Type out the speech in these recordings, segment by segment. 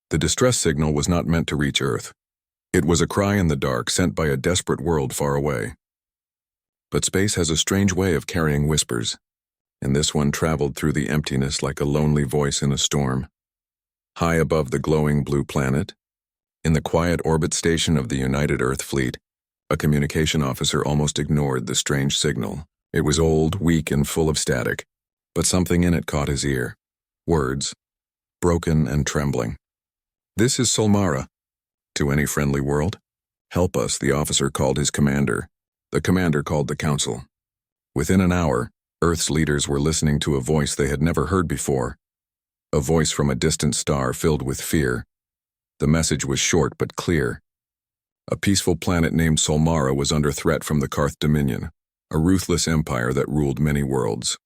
The distress signal was not meant to reach Earth. It was a cry in the dark sent by a desperate world far away. But space has a strange way of carrying whispers, and this one traveled through the emptiness like a lonely voice in a storm. High above the glowing blue planet, in the quiet orbit station of the United Earth Fleet, a communication officer almost ignored the strange signal. It was old, weak, and full of static, but something in it caught his ear. Words, broken and trembling. "This is Solmara. To any friendly world? Help us," the officer called his commander. The commander called the council. Within an hour, Earth's leaders were listening to a voice they had never heard before. A voice from a distant star filled with fear. The message was short but clear. A peaceful planet named Solmara was under threat from the Karth Dominion, a ruthless empire that ruled many worlds.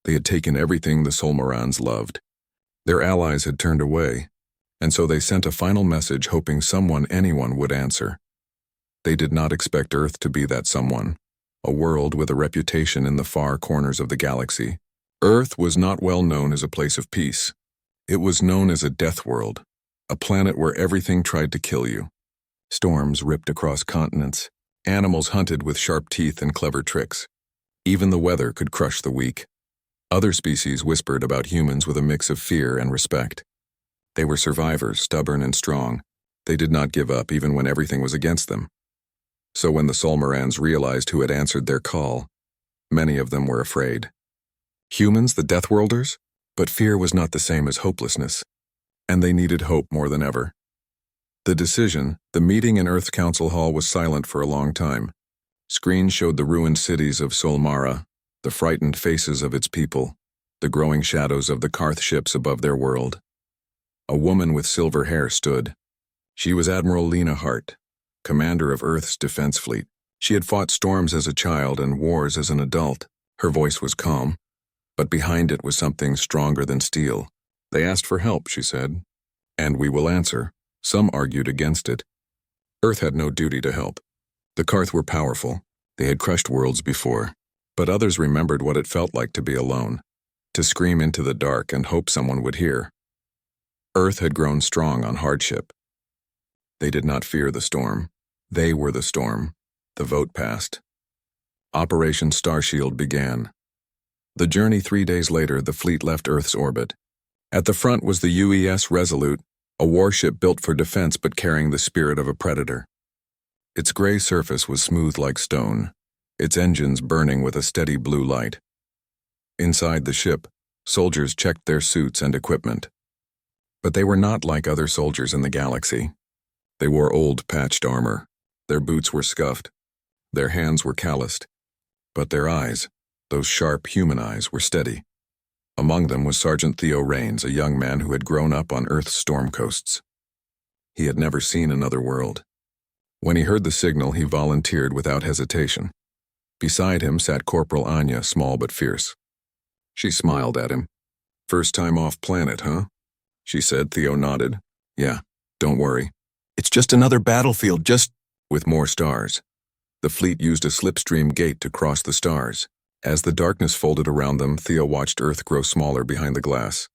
They had taken everything the Solmarans loved. Their allies had turned away, and so they sent a final message hoping anyone would answer. They did not expect Earth to be that someone, a world with a reputation in the far corners of the galaxy. Earth was not well known as a place of peace. It was known as a death world, a planet where everything tried to kill you. Storms ripped across continents. Animals hunted with sharp teeth and clever tricks. Even the weather could crush the weak. Other species whispered about humans with a mix of fear and respect. They were survivors, stubborn and strong. They did not give up even when everything was against them. So when the Solmarans realized who had answered their call, many of them were afraid. Humans, the Deathworlders? But fear was not the same as hopelessness, and they needed hope more than ever. The meeting in Earth's Council Hall was silent for a long time. Screens showed the ruined cities of Solmara, the frightened faces of its people, the growing shadows of the Karth ships above their world. A woman with silver hair stood. She was Admiral Lena Hart, commander of Earth's defense fleet. She had fought storms as a child and wars as an adult. Her voice was calm, but behind it was something stronger than steel. "They asked for help," she said, "and we will answer." Some argued against it. Earth had no duty to help. The Karth were powerful. They had crushed worlds before. But others remembered what it felt like to be alone, to scream into the dark and hope someone would hear. Earth had grown strong on hardship. They did not fear the storm. They were the storm. The vote passed. Operation Starshield began. The journey 3 days later, the fleet left Earth's orbit. At the front was the UES Resolute, a warship built for defense but carrying the spirit of a predator. Its gray surface was smooth like stone, its engines burning with a steady blue light. Inside the ship, soldiers checked their suits and equipment. But they were not like other soldiers in the galaxy. They wore old, patched armor. Their boots were scuffed. Their hands were calloused. But their eyes, those sharp human eyes, were steady. Among them was Sergeant Theo Rains, a young man who had grown up on Earth's storm coasts. He had never seen another world. When he heard the signal, he volunteered without hesitation. Beside him sat Corporal Anya, small but fierce. She smiled at him. "First time off planet, huh?" she said. Theo nodded. "Yeah, don't worry. It's just another battlefield, just with more stars." The fleet used a slipstream gate to cross the stars. As the darkness folded around them, Theo watched Earth grow smaller behind the glass.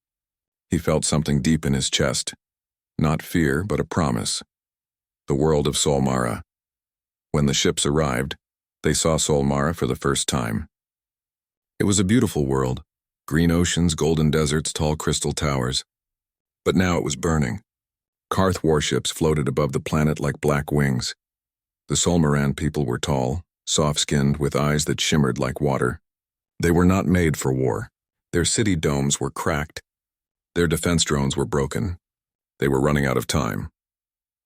He felt something deep in his chest. Not fear, but a promise. The world of Solmara. When the ships arrived, they saw Solmara for the first time. It was a beautiful world. Green oceans, golden deserts, tall crystal towers. But now it was burning. Karth warships floated above the planet like black wings. The Solmaran people were tall, soft-skinned, with eyes that shimmered like water. They were not made for war. Their city domes were cracked. Their defense drones were broken. They were running out of time.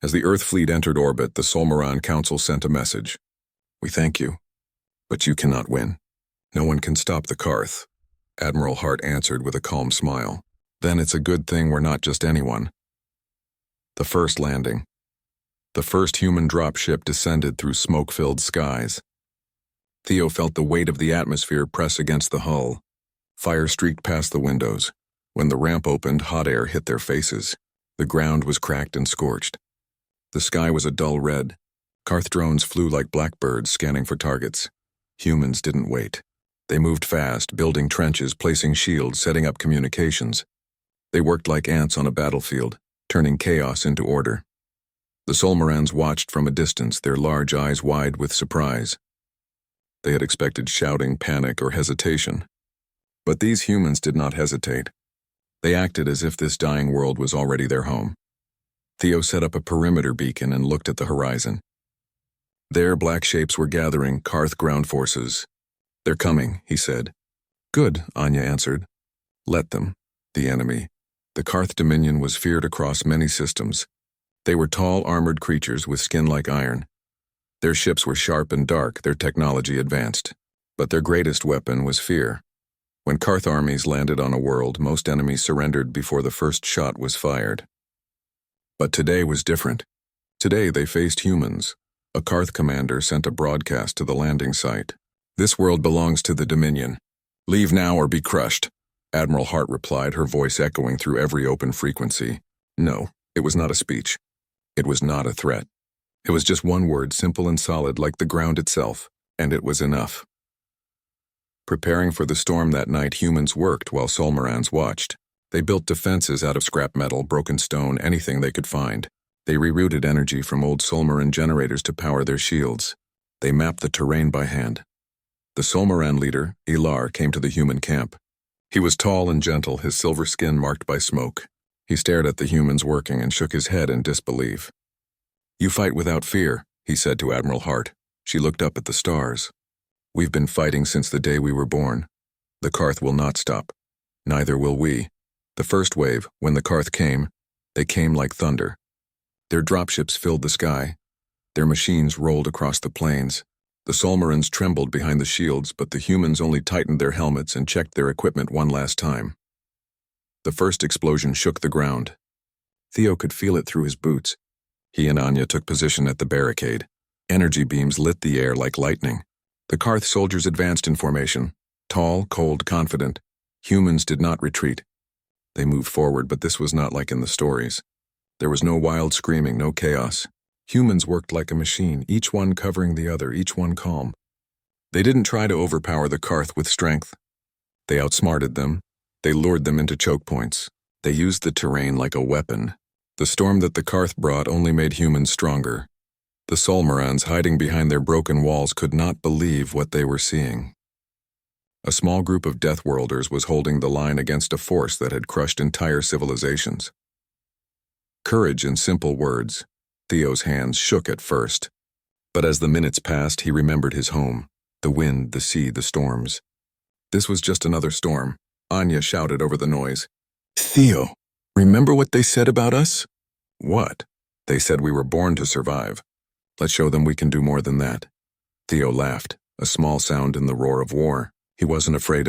As the Earth fleet entered orbit, the Solmaran Council sent a message. "We thank you, but you cannot win. No one can stop the Karth." Admiral Hart answered with a calm smile. "Then it's a good thing we're not just anyone." The first landing. The first human dropship descended through smoke-filled skies. Theo felt the weight of the atmosphere press against the hull. Fire streaked past the windows. When the ramp opened, hot air hit their faces. The ground was cracked and scorched. The sky was a dull red. Karth drones flew like blackbirds, scanning for targets. Humans didn't wait. They moved fast, building trenches, placing shields, setting up communications. They worked like ants on a battlefield, turning chaos into order. The Solmarans watched from a distance, their large eyes wide with surprise. They had expected shouting, panic, or hesitation. But these humans did not hesitate. They acted as if this dying world was already their home. Theo set up a perimeter beacon and looked at the horizon. There, black shapes were gathering, Karth ground forces. "They're coming," he said. "Good," Anya answered. "Let them." The enemy. The Karth Dominion was feared across many systems. They were tall, armored creatures with skin like iron. Their ships were sharp and dark, their technology advanced. But their greatest weapon was fear. When Karth armies landed on a world, most enemies surrendered before the first shot was fired. But today was different. Today they faced humans. A Karth commander sent a broadcast to the landing site. "This world belongs to the Dominion. Leave now or be crushed." Admiral Hart replied, her voice echoing through every open frequency. No, it was not a speech. It was not a threat. It was just one word, simple and solid like the ground itself, and it was enough. Preparing for the storm that night, humans worked while Solmarans watched. They built defenses out of scrap metal, broken stone, anything they could find. They rerouted energy from old Solmaran generators to power their shields. They mapped the terrain by hand. The Solmaran leader, Ilar, came to the human camp. He was tall and gentle, his silver skin marked by smoke. He stared at the humans working and shook his head in disbelief. "You fight without fear," he said to Admiral Hart. She looked up at the stars. "We've been fighting since the day we were born. The Karth will not stop. Neither will we." The first wave, when the Karth came, they came like thunder. Their dropships filled the sky. Their machines rolled across the plains. The Solmarans trembled behind the shields, but the humans only tightened their helmets and checked their equipment one last time. The first explosion shook the ground. Theo could feel it through his boots. He and Anya took position at the barricade. Energy beams lit the air like lightning. The Karth soldiers advanced in formation. Tall, cold, confident. Humans did not retreat. They moved forward, but this was not like in the stories. There was no wild screaming, no chaos. Humans worked like a machine, each one covering the other, each one calm. They didn't try to overpower the Karth with strength. They outsmarted them. They lured them into choke points. They used the terrain like a weapon. The storm that the Karth brought only made humans stronger. The Solmarans, hiding behind their broken walls, could not believe what they were seeing. A small group of Deathworlders was holding the line against a force that had crushed entire civilizations. Courage in simple words. Theo's hands shook at first. But as the minutes passed, he remembered his home. The wind, the sea, the storms. This was just another storm. Anya shouted over the noise. "Theo, remember what they said about us?" "What?" "They said we were born to survive. Let's show them we can do more than that." Theo laughed, a small sound in the roar of war. He wasn't afraid